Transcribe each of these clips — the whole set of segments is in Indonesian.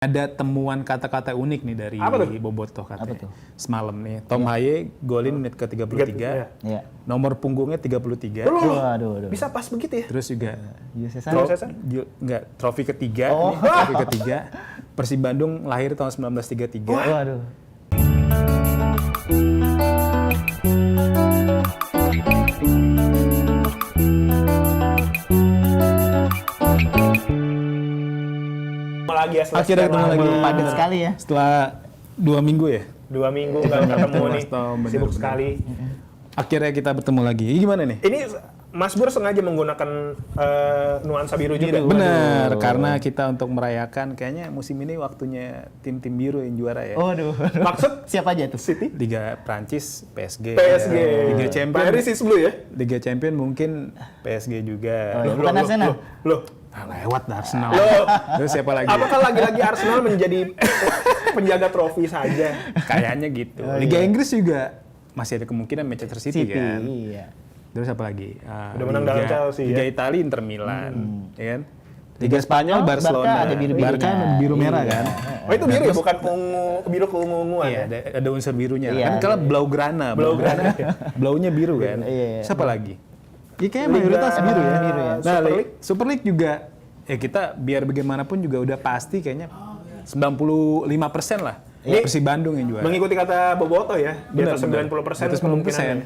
Ada temuan kata-kata unik nih dari Bobotoh katanya. Semalam nih, Tom Haye golin menit ke-33, nomor punggungnya 33. Waduh. Bisa pas begitu ya? Terus juga trofi ketiga, Persib Bandung lahir tahun 1933. Waduh. Lagi ya, akhirnya ketemu lagi padat sekali ya. Setelah 2 minggu ya? 2 minggu nggak ketemu nih, sibuk sekali. Akhirnya kita bertemu lagi. Gimana nih? Ini Mas Bur sengaja menggunakan nuansa biru juga. Benar, karena kita untuk merayakan kayaknya musim ini waktunya tim-tim biru yang juara ya. Waduh. Maksud siapa aja tuh? City? Liga Prancis, PSG. Liga Champion. Paris is blue ya? Liga Champion mungkin PSG juga. Bukan Arsenal. Loh. Lewat Arsenal. Terus siapa lagi? Apakah lagi-lagi Arsenal menjadi penjaga trofi saja? Kayaknya gitu. Liga Inggris juga masih ada kemungkinan Manchester City kan. Iya. Terus apa lagi? Udah menang dalam Chelsea Liga Italia Inter Milan, ya kan? Liga Spanyol Barcelona. Barca biru merah kan? Oh itu biru ya, bukan biru keungu-unguan. Iya, ada unsur birunya. Iya, kan kalau Blaugrana. Blaunya biru kan? Siapa lagi? Iya kayaknya mayoritas biru ya. Nah, Super League juga ya kita biar bagaimanapun juga udah pasti kayaknya 95% lah. Persib Bandung yang juara. Mengikuti kata Bobotoh ya, di atas 90% kemungkinan.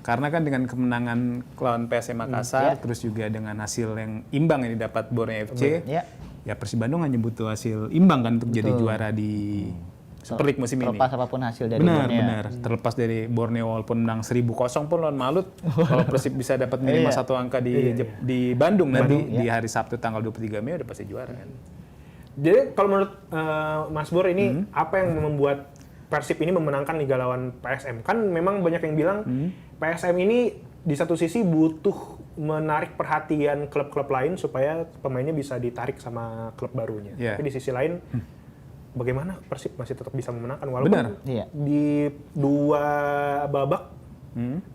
Karena kan dengan kemenangan lawan PSM Makassar, terus juga dengan hasil yang imbang yang didapat Borneo FC, ya Persib Bandung hanya butuh hasil imbang kan untuk jadi juara di Super League musim ini. Terlepas apapun hasil dari Borneo. Benar. Terlepas dari Borneo walaupun menang 1000-0 pun lawan Malut, kalau Persib bisa dapat minimal 1 angka di Bandung nanti di hari Sabtu tanggal 23 Mei udah pasti juara kan. Jadi kalau menurut Mas Bur ini apa yang membuat Persib ini memenangkan Liga lawan PSM? Kan memang banyak yang bilang PSM ini di satu sisi butuh menarik perhatian klub-klub lain supaya pemainnya bisa ditarik sama klub barunya. Tapi di sisi lain bagaimana Persib masih tetap bisa memenangkan walaupun di 2 babak,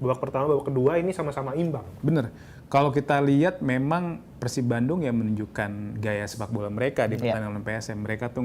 babak pertama, babak kedua ini sama-sama imbang. Bener. Kalau kita lihat memang Persib Bandung yang menunjukkan gaya sepak bola mereka di pertandingan PSM. Mereka tuh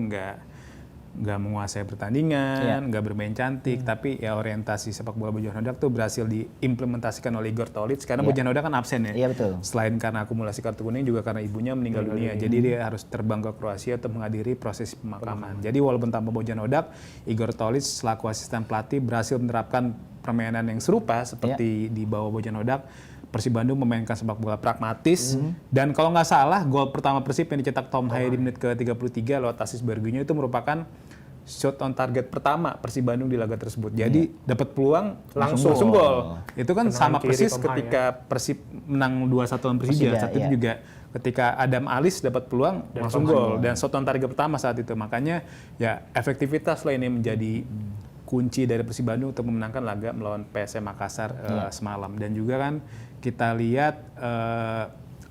nggak menguasai pertandingan, nggak bermain cantik, tapi ya orientasi sepak bola Bojan Hodak tuh berhasil diimplementasikan oleh Igor Tolic karena Bojan Hodak kan absen ya. Iya betul. Selain karena akumulasi kartu kuning juga karena ibunya meninggal dunia. Jadi dia harus terbang ke Kroasia untuk menghadiri proses pemakaman. Jadi walaupun tanpa Bojan Hodak, Igor Tolic selaku asisten pelatih berhasil menerapkan permainan yang serupa seperti di bawah Bojan Hodak. Persib Bandung memainkan sepak bola pragmatis dan kalau nggak salah gol pertama Persib yang dicetak Tom Haye di menit ke-33 lewat asis Berguinho itu merupakan shot on target pertama Persib Bandung di laga tersebut. Jadi dapat peluang langsung gol. Itu kan sama persis ketika Persib menang 2-1 lawan Persija. Saat itu juga ketika Adam Alis dapat peluang langsung gol dan shot on target pertama saat itu. Makanya ya efektivitas lah ini menjadi kunci dari Persib Bandung untuk memenangkan laga melawan PSM Makassar semalam. Dan juga kan kita lihat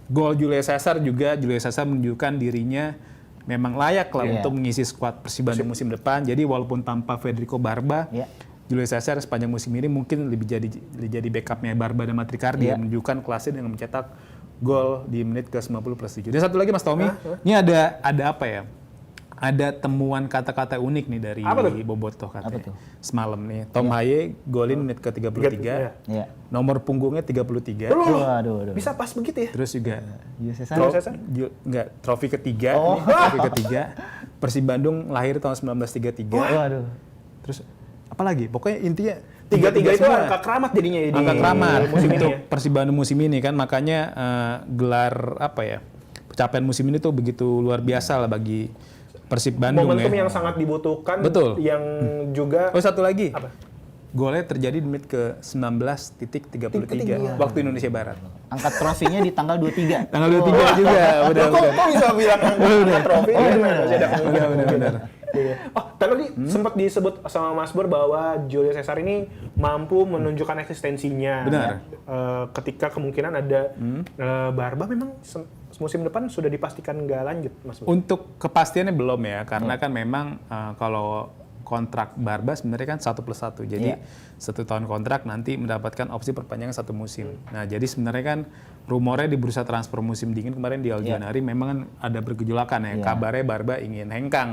gol Julius Caesar juga. Julius Caesar menunjukkan dirinya memang layak lah untuk mengisi skuad Persib Bandung musim depan. Jadi walaupun tanpa Federico Barba, Julius Caesar sepanjang musim ini mungkin lebih jadi backupnya Barba dan Matricardi yang menunjukkan kelasnya dengan mencetak gol di menit ke-90+7. Dan satu lagi Mas Tommy, ini ada apa ya? Ada temuan kata-kata unik nih dari Bobotoh katanya. Semalam nih, Tom Haye golin menit ke-33, nomor punggungnya 33. Waduh. Bisa pas begitu ya? Terus juga Cesar? trofi ketiga, Persib Bandung lahir tahun 1933. Waduh. Terus apa lagi? Pokoknya intinya 33 itu angka keramat jadinya ini. Angka keramat musim ini untuk Persib Bandung musim ini kan, makanya gelar apa ya? Pencapaian musim ini tuh begitu luar biasa lah bagi Persib Bandung. Momentum yang sangat dibutuhkan. Betul. Yang juga. Oh satu lagi. Apa? Golnya terjadi di menit ke-19.33 waktu Indonesia Barat. Angkat trofinya di tanggal 23. Tanggal 23 juga. Udah. Kok bisa bilang angkat trofi? Benar. Oh, tadi sempat disebut sama Mas Bur bahwa Julius Caesar ini mampu menunjukkan eksistensinya. Benar. Ketika kemungkinan ada Barba memang musim depan sudah dipastikan nggak lanjut, Mas Bur? Untuk kepastiannya belum ya, karena kan memang kalau kontrak Barba sebenarnya kan 1+1. Jadi 1 tahun kontrak nanti mendapatkan opsi perpanjangan 1 musim. Nah, jadi sebenarnya kan rumornya di bursa transfer musim dingin kemarin di Januari memang kan ada bergejolakan ya. Kabarnya Barba ingin hengkang.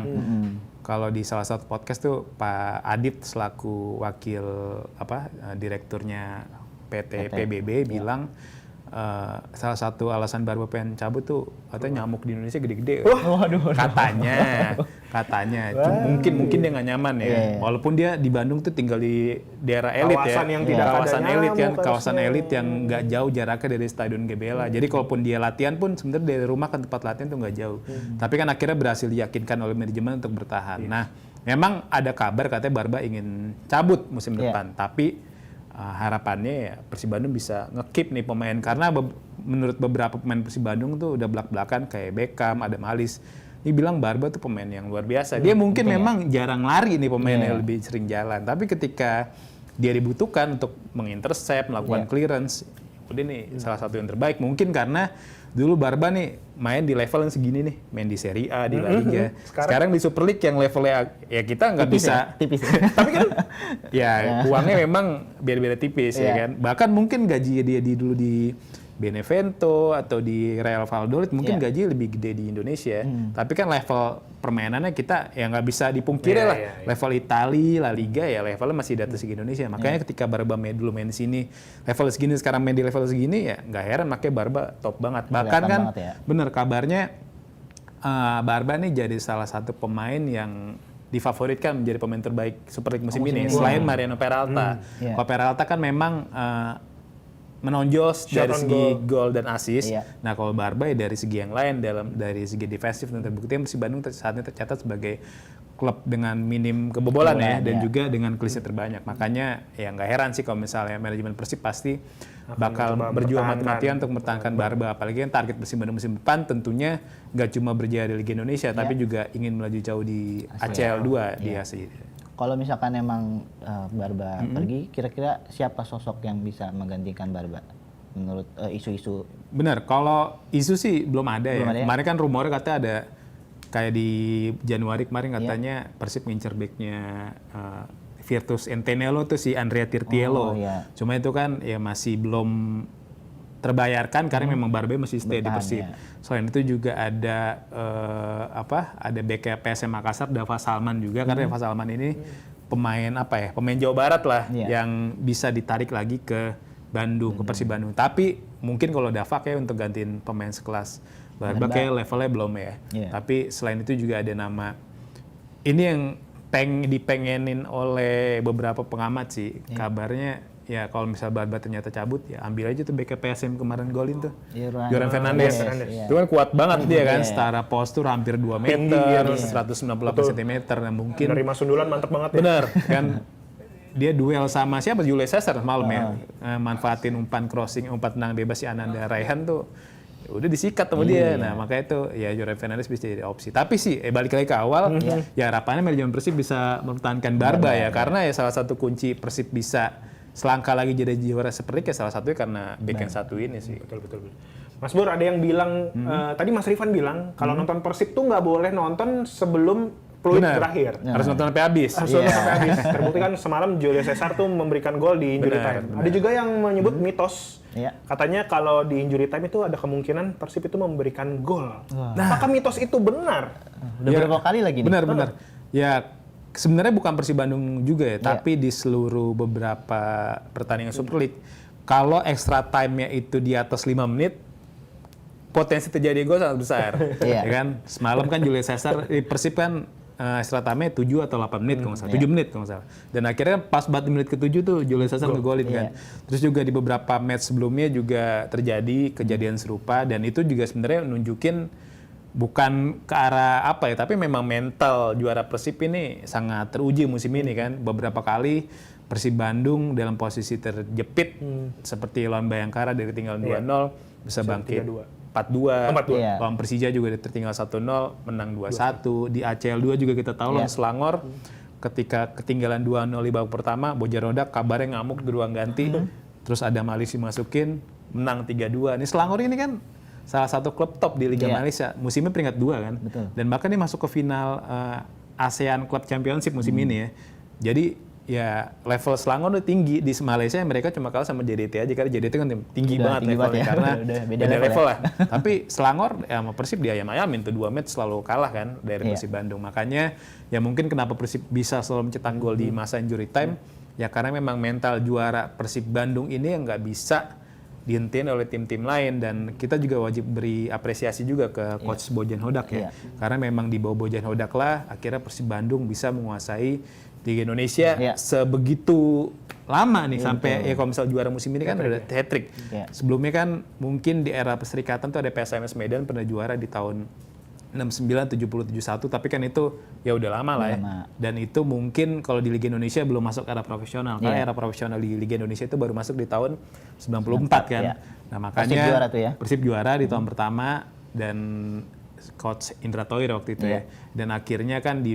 Kalau di salah satu podcast tuh Pak Adit selaku wakil direkturnya PT PBB bilang salah satu alasan Barba pengen cabut tuh katanya nyamuk di Indonesia gede-gede. Waduh. Katanya. Mungkin dia nggak nyaman ya. Walaupun dia di Bandung tuh tinggal di daerah elit kawasan yang tidak ada kawasan elit kan, nyamuk kawasan harusnya. elit yang nggak jauh jaraknya dari Stadion GBLA. Jadi kalaupun dia latihan pun sebenarnya dari rumah kan tempat latihan tuh nggak jauh. Tapi kan akhirnya berhasil diyakinkan oleh manajemen untuk bertahan. Nah, memang ada kabar katanya Barba ingin cabut musim depan, tapi harapannya ya Persib Bandung bisa nge-keep nih pemain karena menurut beberapa pemain Persib Bandung tuh udah belak-belakan kayak Beckham, Adam Alis. Dia bilang Barba tuh pemain yang luar biasa. Dia mungkin memang jarang lari nih pemain yang lebih sering jalan, tapi ketika dia dibutuhkan untuk mengintercept, melakukan clearance, udah nih salah satu yang terbaik. Mungkin karena dulu Barba nih main di level yang segini nih, main di Serie A, di La Liga. Sekarang di Super League yang levelnya ya kita nggak bisa. Tipis. Tapi kan ya uangnya memang beda-beda tipis ya kan. Bahkan mungkin gaji dia dulu di Benevento atau di Real Valladolid mungkin gaji lebih gede di Indonesia. Tapi kan level permainannya kita ya nggak bisa dipungkiri lah. Level Italia, La Liga ya levelnya masih di atas Indonesia. Makanya ketika Barba dulu main di sini level segini, sekarang main di level segini ya nggak heran makanya Barba top banget. Bahkan kan bener kabarnya Barba nih jadi salah satu pemain yang difavoritkan menjadi pemain terbaik Super League musim ini selain Mariano Peralta. Kalau Peralta kan memang menonjol dari segi gol dan assist. Nah, kalau Barba ya dari segi yang lain dari segi defensif dan terbukti Persib Bandung saat ini tercatat sebagai klub dengan minim kebobolan dan juga dengan clean sheet terbanyak. Makanya ya nggak heran sih kalau misalnya manajemen Persib pasti bakal berjuang mati-matian untuk mempertahankan Barba. Apalagi kan target Persib Bandung musim depan tentunya nggak cuma berjaya di Liga Indonesia, tapi juga ingin melaju jauh di ACL 2 di Asia. Kalau misalkan emang Barba pergi, kira-kira siapa sosok yang bisa menggantikan Barba menurut isu-isu? Benar, kalau isu sih belum ada ya. Kemarin kan rumornya katanya ada kayak di Januari kemarin katanya Persib ngincer backnya Virtus Entenello tuh si Andrea Tirtiello. Cuma itu kan ya masih belum terbayarkan karena memang Barba masih stay di Persib. Selain itu juga ada ada back PSM Makassar Dava Salman juga karena Dava Salman ini pemain Jawa Barat lah yang bisa ditarik lagi ke Bandung, ke Persib Bandung. Tapi mungkin kalau Dava kayak untuk gantiin pemain sekelas Barba kayak levelnya belum ya. Tapi selain itu juga ada nama ini yang dipengenin oleh beberapa pengamat sih. Kabarnya ya kalau misal Barba ternyata cabut ya ambil aja tuh BK PSM kemarin golin tuh. Joran Fernandes. Itu kan kuat banget dia kan setara postur hampir 2 meter, 198 cm dan mungkin dari Mas Sundulan mantep banget ya. Bener kan dia duel sama siapa Julius Caesar malam ya. Manfaatin umpan crossing, umpan tenang bebas si Ananda Raihan tuh udah disikat sama dia. Nah, makanya itu ya Joran Fernandes bisa jadi opsi. Tapi sih balik lagi ke awal ya harapannya manajemen Persib bisa mempertahankan Barba ya karena ya salah satu kunci Persib bisa selangkah lagi jadi juara Super League ya salah satunya karena back yang satu ini sih. Betul. Mas Bur, ada yang bilang, tadi Mas Rifan bilang, kalau nonton Persib tuh nggak boleh nonton sebelum peluit berakhir. Harus nonton sampai habis. Harus nonton sampai habis. Terbukti kan semalam Julio Cesar tuh memberikan gol di injury time. Ada juga yang menyebut mitos. Katanya kalau di injury time itu ada kemungkinan Persib itu memberikan gol. Apakah mitos itu benar? Udah berapa kali lagi nih? Benar. Ya, sebenarnya bukan Persib Bandung juga ya, tapi di seluruh beberapa pertandingan Super League, kalau extra time-nya itu di atas 5 menit, potensi terjadi gol sangat besar. Ya kan? Semalam kan Julio Cesar di Persib kan extra time-nya 7 atau 8 menit kalau nggak salah. 7 menit kalau nggak salah. Dan akhirnya pas banget menit ke-7 tuh Julio Cesar ngegolin kan. Terus juga di beberapa match sebelumnya juga terjadi kejadian serupa dan itu juga sebenarnya nunjukin bukan ke arah apa ya, tapi memang mental juara Persib ini sangat teruji musim ini kan. Beberapa kali Persib Bandung dalam posisi terjepit seperti lawan Bayangkara dari tinggal 2-0 bisa bangkit 4-2. Lawan Persija juga tertinggal 1-0 menang 2-1. Di ACL 2 juga kita tahu lawan Selangor ketika ketinggalan 2-0 di babak pertama, Bojarodak kabarnya ngamuk di ruang ganti. Terus ada Malaysia masukin menang 3-2. Ini Selangor ini kan salah satu klub top di Liga Malaysia. Musimnya peringkat 2 kan. Dan bahkan dia masuk ke final ASEAN Club Championship musim ini ya. Jadi ya level Selangor udah tinggi. Di Malaysia mereka cuma kalah sama JDT aja, karena JDT kan tinggi banget levelnya, karena udah beda level lah. Tapi Selangor ya sama Persib diayam-ayamin tuh 2 match selalu kalah kan dari Persib Bandung. Makanya ya mungkin kenapa Persib bisa selalu mencetak gol di masa injury time ya karena memang mental juara Persib Bandung ini yang nggak bisa dihentiin oleh tim-tim lain, dan kita juga wajib beri apresiasi juga ke coach Bojan Hodak ya. Karena memang di bawah Bojan Hodak lah akhirnya Persib Bandung bisa menguasai Liga Indonesia sebegitu lama nih sampai ya kalau misal juara musim ini kan udah hat-trick. Sebelumnya kan mungkin di era Perserikatan tuh ada PSMS Medan pernah juara di tahun 69, 70, 71, tapi kan itu ya udah lama lah ya. Dan itu mungkin kalau di Liga Indonesia belum masuk era profesional. Karena era profesional di Liga Indonesia itu baru masuk di tahun 94 kan. Nah makanya Persib juara di tahun pertama dan Coach Indra Thoir waktu itu ya. Dan akhirnya kan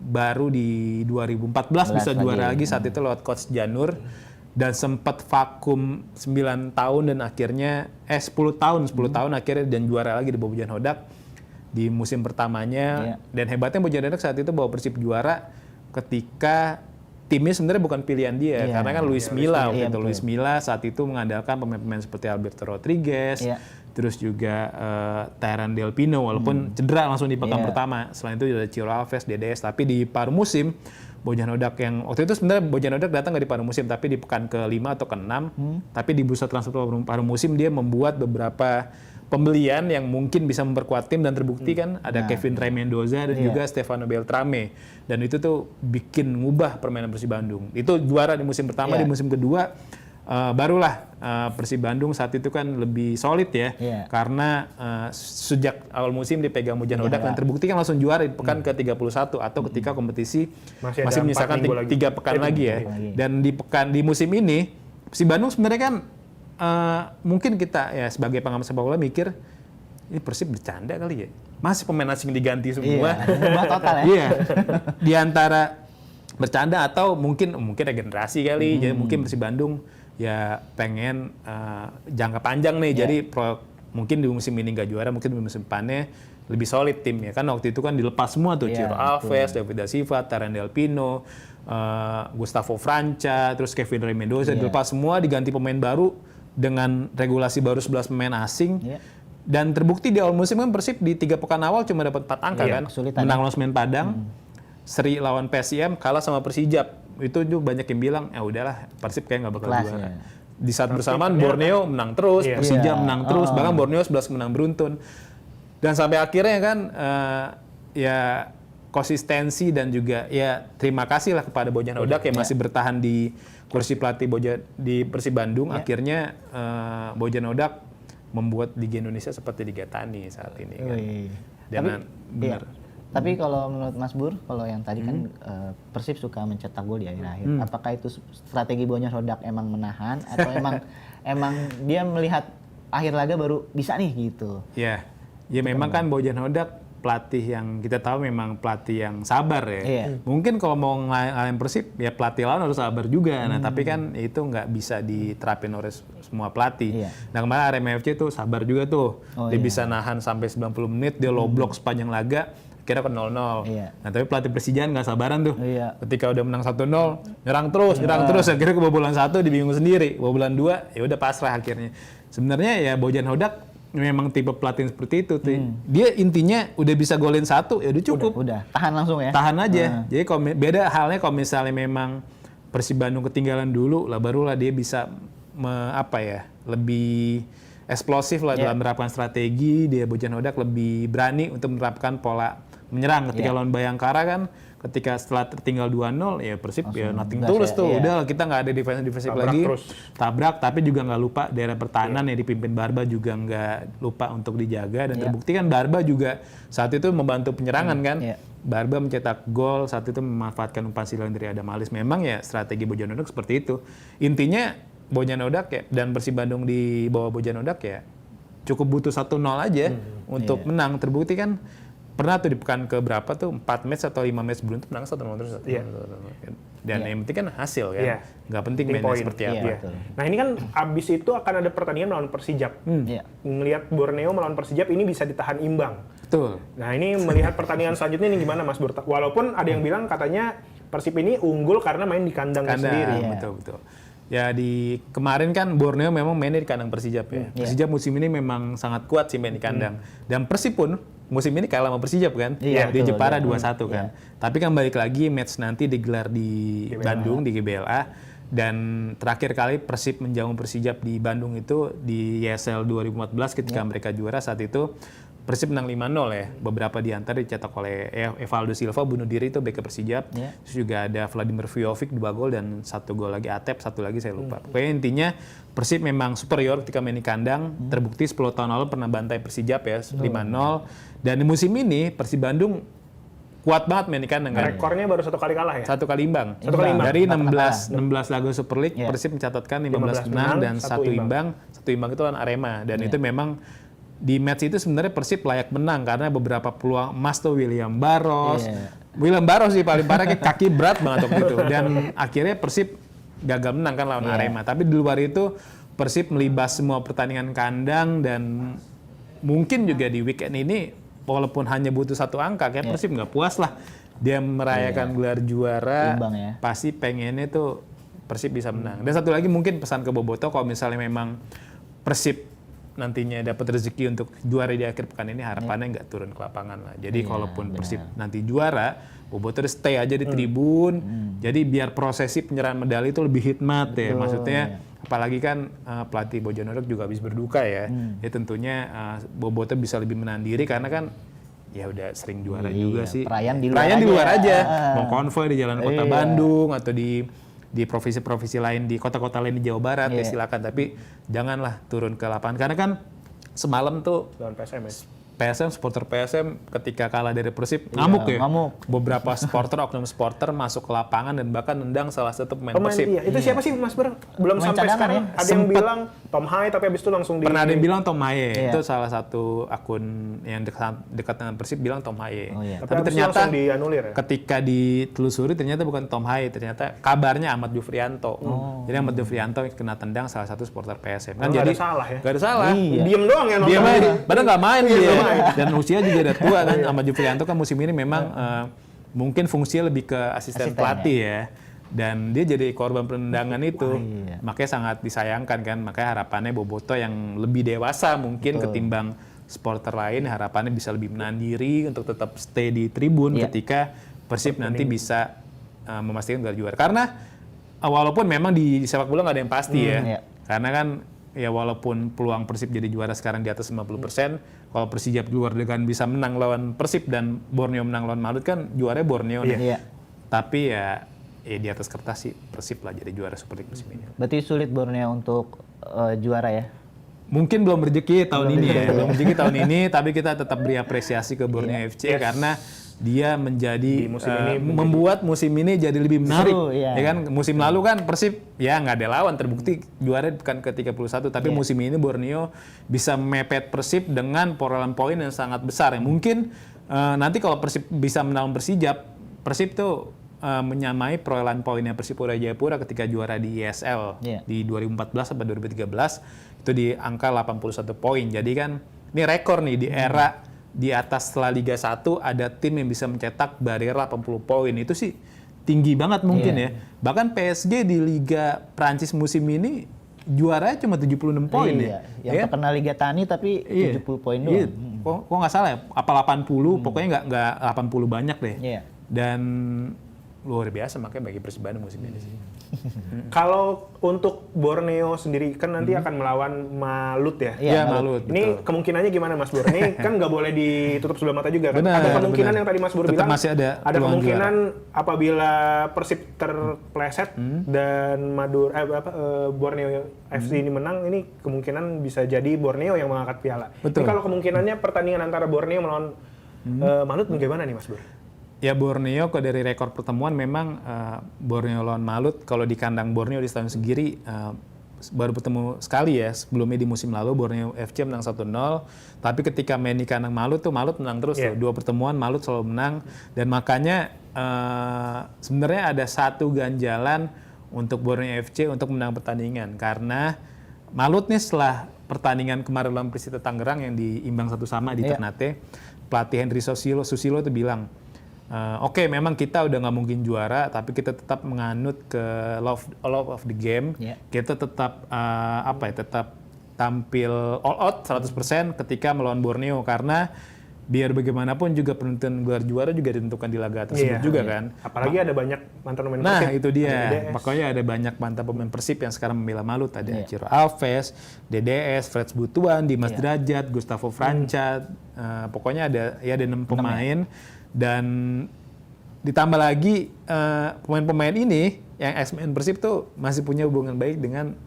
baru di 2014 bisa juara lagi saat itu lewat Coach Janur. Dan sempat vakum 9 tahun dan akhirnya 10 tahun akhirnya dan juara lagi di bawah Bojan Hodak di musim pertamanya. Dan hebatnya Bojan Hodak saat itu bawa Persib juara ketika timnya sebenarnya bukan pilihan dia karena kan Luis Milla waktu itu. Luis Milla saat itu mengandalkan pemain-pemain seperti Alberto Rodriguez, terus juga Tyrone Del Pino walaupun cedera langsung di pekan pertama. Selain itu ada Ciro Alves, DDS, tapi di paruh musim Bojan Hodak yang waktu itu sebenarnya Bojan Hodak datang nggak di paruh musim tapi di pekan ke-5 atau ke-6, tapi di bursa transfer paruh musim dia membuat beberapa pembelian yang mungkin bisa memperkuat tim dan terbukti kan ada Kevin Ray Mendoza dan juga Stefano Beltrame, dan itu tuh bikin ngubah permainan Persib Bandung. Itu juara di musim pertama. Di musim kedua barulah Persib Bandung saat itu kan lebih solid ya karena sejak awal musim dipegang Bojan Hodak dan terbukti kan langsung juara di pekan ke-31 atau ketika kompetisi masih menyisakan 3 pekan lagi ya. Dan di musim ini Persib Bandung sebenarnya kan mungkin kita ya sebagai pengamat sepak bola mikir ini Persib bercanda kali ya, masih pemain asing diganti semua. Berubah total ya. Di antara bercanda atau mungkin regenerasi kali. Jadi mungkin Persib Bandung ya pengen jangka panjang nih. Jadi mungkin di musim ini nggak juara, mungkin di musim depannya lebih solid tim ya. Kan waktu itu kan dilepas semua tuh Ciro Alves, David da Silva, Tyrone Del Pino, Gustavo Franca, terus Kevin Ray Mendoza dilepas semua, diganti pemain baru dengan regulasi baru 11 pemain asing. Dan terbukti di awal musim kan Persib di 3 pekan awal cuma dapat 4 angka kan. Menang lawan Semen Padang, seri lawan PSIM, kalah sama Persijap. Itu juga banyak yang bilang, ya udahlah Persib kayak nggak bakal juara. Di saat bersamaan Borneo menang terus, Persijap menang terus, bahkan Borneo 11 menang beruntun. Dan sampai akhirnya kan ya konsistensi dan juga ya terima kasih lah kepada Bojan Hodak yang masih bertahan di kursi pelatih di Persib Bandung. Akhirnya Bojan Hodak membuat Liga Indonesia seperti Liga Tani saat ini kan. Dan benar. Tapi kalau menurut Mas Bur, kalau yang tadi kan Persib suka mencetak gol di akhir-akhir. Apakah itu strategi Bojan Hodak emang menahan atau emang dia melihat akhir laga baru bisa nih gitu? Ya memang kan Bojan Hodak pelatih yang kita tahu memang pelatih yang sabar ya. Mungkin kalau mau ngalahin Persib ya pelatih lawan harus sabar juga. Nah tapi kan itu nggak bisa diterapin oleh semua pelatih. Nah kemarin Arema FC tuh sabar juga tuh. Dia bisa nahan sampai 90 menit, dia low block sepanjang laga, kira ke 0-0. Nah tapi pelatih Persija nggak sabaran tuh. Ketika udah menang 1-0, nyerang terus, akhirnya kebobolan 1 dibingung sendiri. Kebobolan 2, ya udah pasrah akhirnya. Sebenarnya ya Bojan Hodak memang tipe pelatih seperti itu. Dia intinya udah bisa golin 1 ya udah cukup. Udah. Tahan langsung ya. Tahan aja. Jadi beda halnya kalau misalnya memang Persib Bandung ketinggalan dulu lah, barulah dia bisa lebih eksplosif lah dalam menerapkan strategi. Dia Bojan Hodak lebih berani untuk menerapkan pola menyerang. Ketika lawan Bayangkara kan, ketika setelah tertinggal 2-0 ya Persib langsung ya nothing tulus tuh. Udah kita nggak ada defensif lagi. Tabrak, tapi juga nggak lupa daerah pertahanan yang dipimpin Barba juga nggak lupa untuk dijaga, dan terbukti kan Barba juga saat itu membantu penyerangan kan. Barba mencetak gol, saat itu memanfaatkan umpan silang dari Adam Alis. Memang ya strategi Bojan Hodak seperti itu. Intinya Bojan Hodak ya, dan Persib Bandung di bawah Bojan Hodak ya cukup butuh 1-0 aja untuk menang. Terbukti kan pernah tuh di pekan ke berapa tuh 4 match atau 5 match beruntun menang 1-0 terus. Dan yang penting kan hasil kan. Nggak penting mainnya seperti apa. Nah ini kan abis itu akan ada pertandingan melawan Persijap. Ngelihat Borneo melawan Persijap ini bisa ditahan imbang. Betul. Nah ini melihat pertandingan selanjutnya ini gimana Mas Bur? Walaupun ada yang bilang katanya Persib ini unggul karena main di kandangnya sendiri. Iya. Betul. Ya di kemarin kan Borneo memang mainnya di kandang Persijap ya. Persijap musim ini memang sangat kuat sih main di kandang. Dan Persib pun musim ini kalah sama Persijap kan. Iya, Di betul, Jepara iya. 2-1 kan. Tapi kan balik lagi match nanti digelar di Bandung di GBLA. Dan terakhir kali Persib menjamu Persijap di Bandung itu di YSL 2014 ketika mereka juara. Saat itu Persib menang 5-0 ya. Beberapa di antara dicetak oleh Evaldo Silva bunuh diri itu bek Persijap. Terus juga ada Vladimir Vjovic 2 gol dan 1 gol lagi Atep, 1 lagi saya lupa. Pokoknya intinya Persib memang superior ketika main di kandang. Terbukti 10 tahun lalu pernah bantai Persijap ya 5-0. Dan di musim ini Persib Bandung kuat banget main di kandang kan. Rekornya baru 1 kali kalah ya? 1 kali imbang. Satu kali imbang. Dari 16 laga Super League, Persib mencatatkan 15 menang dan 1 imbang. 1 imbang itu lawan Arema. Dan itu memang di match itu sebenarnya Persib layak menang karena beberapa peluang emas tuh William Barros. William Barros sih paling parah, kaki berat banget waktu itu. Dan akhirnya Persib gagal menang kan lawan Arema. Tapi di luar itu Persib melibas semua pertandingan kandang dan mungkin juga di weekend ini walaupun hanya butuh 1 angka, kayak Persib nggak puas lah. Dia merayakan gelar juara, Imbang ya. pasti pengennya tuh Persib bisa menang. Dan satu lagi mungkin pesan ke Boboto, kalau misalnya memang Persib nantinya dapat rezeki untuk juara di akhir pekan ini, harapannya nggak turun ke lapangan lah. Jadi kalaupun Persib nanti juara, Boboto stay aja di tribun. Jadi biar prosesi penyerahan medali itu lebih hikmat ya. Maksudnya apalagi kan pelatih Bojonegoro juga habis berduka ya. Ya tentunya Boboto bisa lebih menahan diri karena kan ya udah sering juara juga sih. Perayaan di luar luar aja. Mau konvoy di jalan kota Bandung atau di provinsi-provinsi lain, di kota-kota lain di Jawa Barat ya silakan. Tapi janganlah turun ke lapangan karena kan semalam tuh Lawan PSM ya? supporter PSM ketika kalah dari Persib ngamuk ya. Ngamuk. Beberapa oknum supporter masuk ke lapangan dan bahkan nendang salah satu pemain Pemain Persib. iya. Itu siapa sih Mas Bur? Belum Pemain sampai cadangan sekarang. ya? Ada yang bilang Tom Hai tapi habis itu langsung Pernah ada yang bilang Tom Haye, Iya. itu salah satu akun yang dekat dengan Persib bilang Tom Haye. Oh, iya. Tapi habis itu ternyata langsung dianulir ya? ketika ditelusuri ternyata bukan Tom Haye, ternyata kabarnya Ahmad Jufrianto. Jadi Ahmad Jufrianto kena tendang salah satu supporter PSM. Kan Nggak jadi ada salah ya? Nggak ada salah. Iya. Diem doang ya Dia nonton. main, padahal nggak main dia. Dan usia juga udah tua kan. Ahmad Jufrianto kan musim ini memang mungkin fungsinya lebih ke asisten pelatih ya. Dan dia jadi korban penendangan itu. Makanya sangat disayangkan kan. Makanya harapannya Boboto yang lebih dewasa mungkin ketimbang supporter lain, harapannya bisa lebih menahan diri untuk tetap stay di tribun ketika Persib nanti bisa memastikan gelar juara. Karena walaupun memang di sepak bola nggak ada yang pasti ya. Karena kan ya walaupun peluang Persib jadi juara sekarang di atas 50%, kalau Persijap luar dengan bisa menang lawan Persib dan Borneo menang lawan Malut kan juaranya Borneo nih. Iya. Tapi ya di atas kertas sih Persib lah jadi juara Super League musim ini. Berarti sulit Borneo untuk juara ya? Mungkin belum rezeki tahun ini ya, belum rezeki tahun ini, tapi kita tetap beri apresiasi ke Borneo FC karena dia menjadi membuat musim ini jadi lebih menarik. Seru, iya. Ya kan musim lalu kan Persib ya nggak ada lawan, terbukti juara bukan ke-31, tapi musim ini Borneo bisa mepet Persib dengan perolehan poin yang sangat besar. Yang mungkin nanti kalau Persib bisa menang Persijap, Persib tuh menyamai perolehan poinnya Persipura Jayapura ketika juara di ESL di 2014 sampai 2013 itu di angka 81 poin. Jadi kan ini rekor nih di era di atas setelah Liga 1 ada tim yang bisa mencetak barrier 80 poin. Itu sih tinggi banget mungkin ya. Bahkan PSG di Liga Prancis musim ini juaranya cuma 76 poin ya. Yang terkenal Liga Tani tapi 70 poin doang. Iya. Kok nggak salah ya? Apa 80? Pokoknya nggak 80 banyak deh. Dan luar biasa makanya bagi Persib Bandung musim ini sih. Kalau untuk Borneo sendiri kan nanti akan melawan Malut ya? Iya, Malut. Ini kemungkinannya gimana Mas Bur? Ini kan nggak boleh ditutup sebelah mata juga kan? Benar, ada kemungkinan yang tadi Mas Bur tetap bilang masih ada kemungkinan apabila Persib terpleset dan Borneo FC ini menang, ini kemungkinan bisa jadi Borneo yang mengangkat piala. Ini kalau kemungkinannya pertandingan antara Borneo melawan Malut bagaimana nih Mas Bur? Ya Borneo kalau dari rekor pertemuan memang Borneo lawan Malut kalau di kandang Borneo di Stadion Segiri baru bertemu sekali ya. Sebelumnya di musim lalu Borneo FC menang 1-0, tapi ketika main di kandang Malut tuh Malut menang terus tuh. 2 pertemuan Malut selalu menang dan makanya sebenarnya ada satu ganjalan untuk Borneo FC untuk menang pertandingan karena Malut nih setelah pertandingan kemarin lawan Persita Tangerang yang diimbang 1-1 di Ternate pelatih Henry Susilo itu bilang, oke, memang kita udah nggak mungkin juara, tapi kita tetap menganut ke love of the game. Kita tetap tetap tampil all out 100% ketika melawan Borneo, karena biar bagaimanapun juga penentuan gelar juara juga ditentukan di laga tersebut juga kan. Apalagi ada banyak mantan pemain Nah Persib. itu dia, makanya ada banyak mantan pemain Persib yang sekarang membela Malut. Ada Ciro Alves, DDS, Freds Butuan, Dimas Derajat, Gustavo Franca, pokoknya ada 6 pemain. Dan ditambah lagi pemain-pemain ini yang ex-pemain Persib tuh masih punya hubungan baik dengan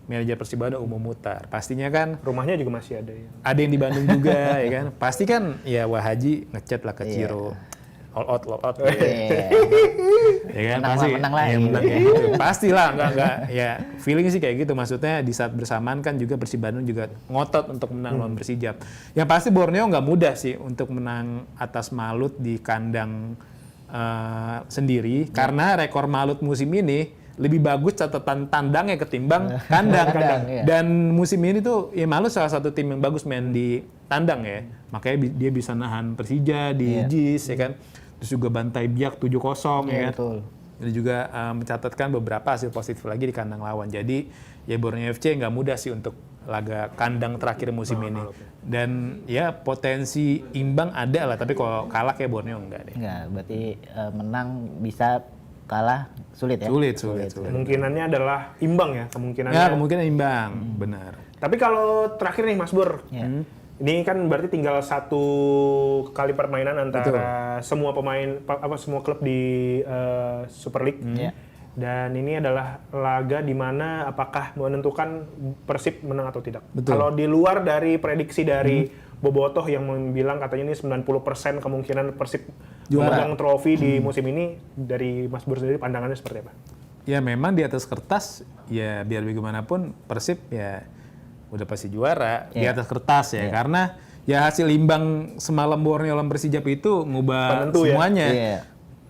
manajer Persibandung Umum Muhtar. Pastinya kan Rumahnya juga masih ada ya. ada yang di Bandung juga ya kan. Pasti kan ya Wah Haji ngechat lah ke Ciro. All out. Ya kan Menang lah. menang ya gitu. Pastilah enggak ya feeling sih kayak gitu. Maksudnya di saat bersamaan kan juga Persibandung juga ngotot untuk menang lawan Persijap. Yang pasti Borneo nggak mudah sih untuk menang atas Malut di kandang sendiri, karena rekor Malut musim ini lebih bagus catatan tandangnya ketimbang kandang. Dan musim ini tuh ya Malut salah satu tim yang bagus main di tandang ya. Makanya dia bisa nahan Persija di JIS ya kan. Terus juga bantai Biak 7-0 ya kan. Betul. Dan juga mencatatkan beberapa hasil positif lagi di kandang lawan. Jadi ya Borneo FC nggak mudah sih untuk laga kandang terakhir musim ini. Dan ya potensi imbang ada lah, tapi kalau kalah kayak Borneo enggak deh. Enggak, berarti menang bisa, kalah sulit ya? Sulit. Kemungkinannya adalah imbang ya, kemungkinannya. Ya kemungkinan imbang, benar. Tapi kalau terakhir nih Mas Bur, ini kan berarti tinggal 1 kali permainan antara semua pemain, semua klub di Super League. Dan ini adalah laga di mana apakah menentukan Persib menang atau tidak. Kalau di luar dari prediksi dari Bobotoh yang bilang katanya ini 90% kemungkinan Persib memegang trofi di musim ini, dari Mas Bur sendiri pandangannya seperti apa? Ya memang di atas kertas ya biar bagaimanapun Persib ya udah pasti juara di atas kertas ya, karena ya hasil imbang semalam Borneo lawan Persijap itu ngubah Penentu semuanya. Iya.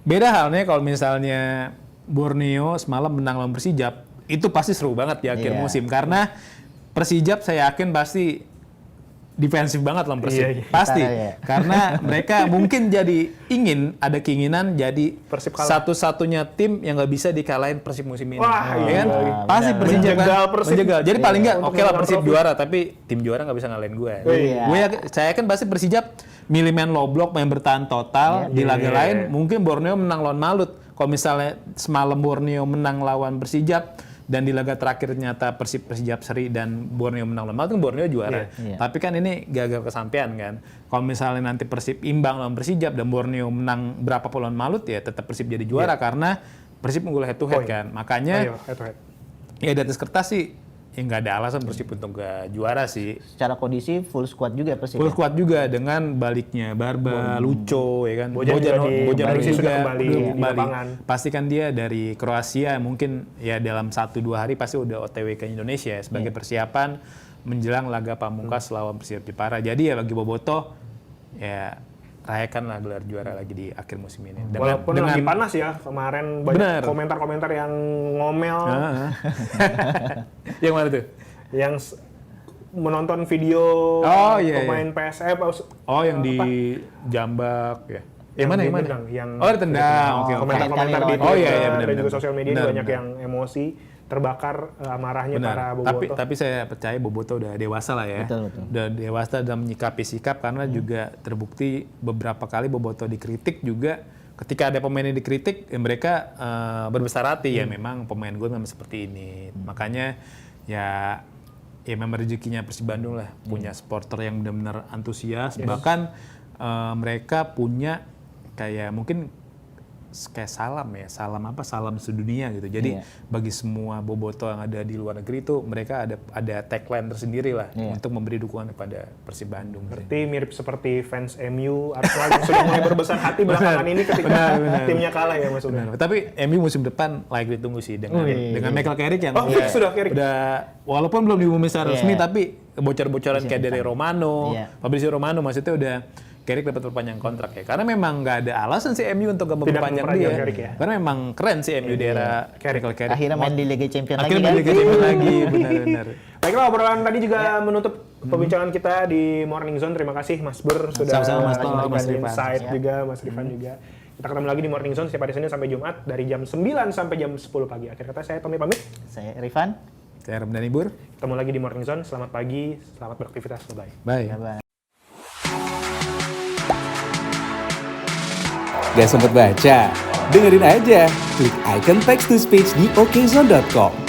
Beda halnya kalau misalnya Borneo semalam menang lawan Persijap, itu pasti seru banget di akhir musim, karena Persijap saya yakin pasti defensif banget lawan Persib. Pasti. Karena mereka mungkin ada keinginan jadi satu-satunya tim yang nggak bisa dikalahin Persib musim ini. Wah, ya kan? Pasti Persib menjegal. Jadi paling nggak oke lah Persib juara, tapi tim juara nggak bisa ngalahin gue. Saya yakin pasti Persijap milih main low block, main bertahan total. Di laga lain mungkin Borneo menang lawan Malut. Kalau misalnya semalam Borneo menang lawan Persijap, dan di laga terakhir ternyata Persijap seri dan Borneo menang lawan Malut, kan Borneo juara. Tapi kan ini gagal kesampaian kan. Kalau misalnya nanti Persib imbang lawan Persijap dan Borneo menang berapa lawan Malut, ya tetap Persib jadi juara karena Persib unggul head to head kan. Makanya ya di atas kertas sih ya nggak ada alasan Persib untuk nggak juara sih. Secara kondisi full squad juga Persib. Full squad juga dengan baliknya Barba, Lucho ya kan. Bojan juga kembali di lapangan. Pastikan dia dari Kroasia, mungkin ya dalam 1-2 hari pasti udah OTW ke Indonesia ya, sebagai persiapan menjelang laga pamungkas lawan Persijap Jepara. Jadi ya bagi Bobotoh ya rayakanlah gelar juara lagi di akhir musim ini. Walaupun lagi panas ya, kemarin banyak komentar-komentar yang ngomel. Yang mana tuh? Yang menonton video pemain PSM. Yang di Jambak ya. Yang mana? Ditendang. Oke. Komentar-komentar di benar. Dan juga sosial media banyak yang emosi, terbakar amarahnya para Bobotoh. Tapi saya percaya Bobotoh udah dewasa lah ya. Betul. Udah dewasa dalam menyikapi sikap, karena juga terbukti beberapa kali Bobotoh dikritik juga. Ketika ada pemain yang dikritik, ya mereka berbesar hati ya, memang pemain gue memang seperti ini. Makanya ya memang rezekinya Persib Bandung lah, punya supporter yang benar-benar antusias. Bahkan mereka punya kayak mungkin kayak salam sedunia gitu. Jadi bagi semua Bobotoh yang ada di luar negeri itu mereka ada tagline tersendiri lah untuk memberi dukungan kepada Persib Bandung. Berarti mirip seperti fans MU Arsenal yang sudah mulai berbesar hati belakangan ini ketika timnya kalah ya Mas Uda. Tapi MU musim depan layak ditunggu sih dengan Michael Carrick yang sudah Carrick. Udah walaupun belum diumumin secara resmi, tapi bocor-bocoran kayak dari Romano, Fabrizio Romano maksudnya udah Carrick dapat perpanjang kontrak ya. Karena memang nggak ada alasan sih MU untuk nggak memperpanjang dia. Ya. Karena memang keren sih MU di era Carrick. Akhirnya main di Liga Champions lagi. Akhirnya main di Liga Champions lagi, benar-benar. Baiklah, obrolan tadi juga menutup perbincangan kita di Morning Zone. Terima kasih Mas Bur sudah Sama-sama, Mas Tom, memberikan Mas Rifan. insight Siap. juga, Mas Rifan juga. Kita ketemu lagi di Morning Zone setiap hari Senin sampai Jumat dari jam 9 sampai jam 10 pagi. Akhir kata saya Tommy pamit. Saya Rifan. Saya Ramdan Ibur. Ketemu lagi di Morning Zone. Selamat pagi, selamat beraktivitas. Bye. Bye. Bye. Gak sempet baca? Dengerin aja, klik icon text to speech di okezone.com.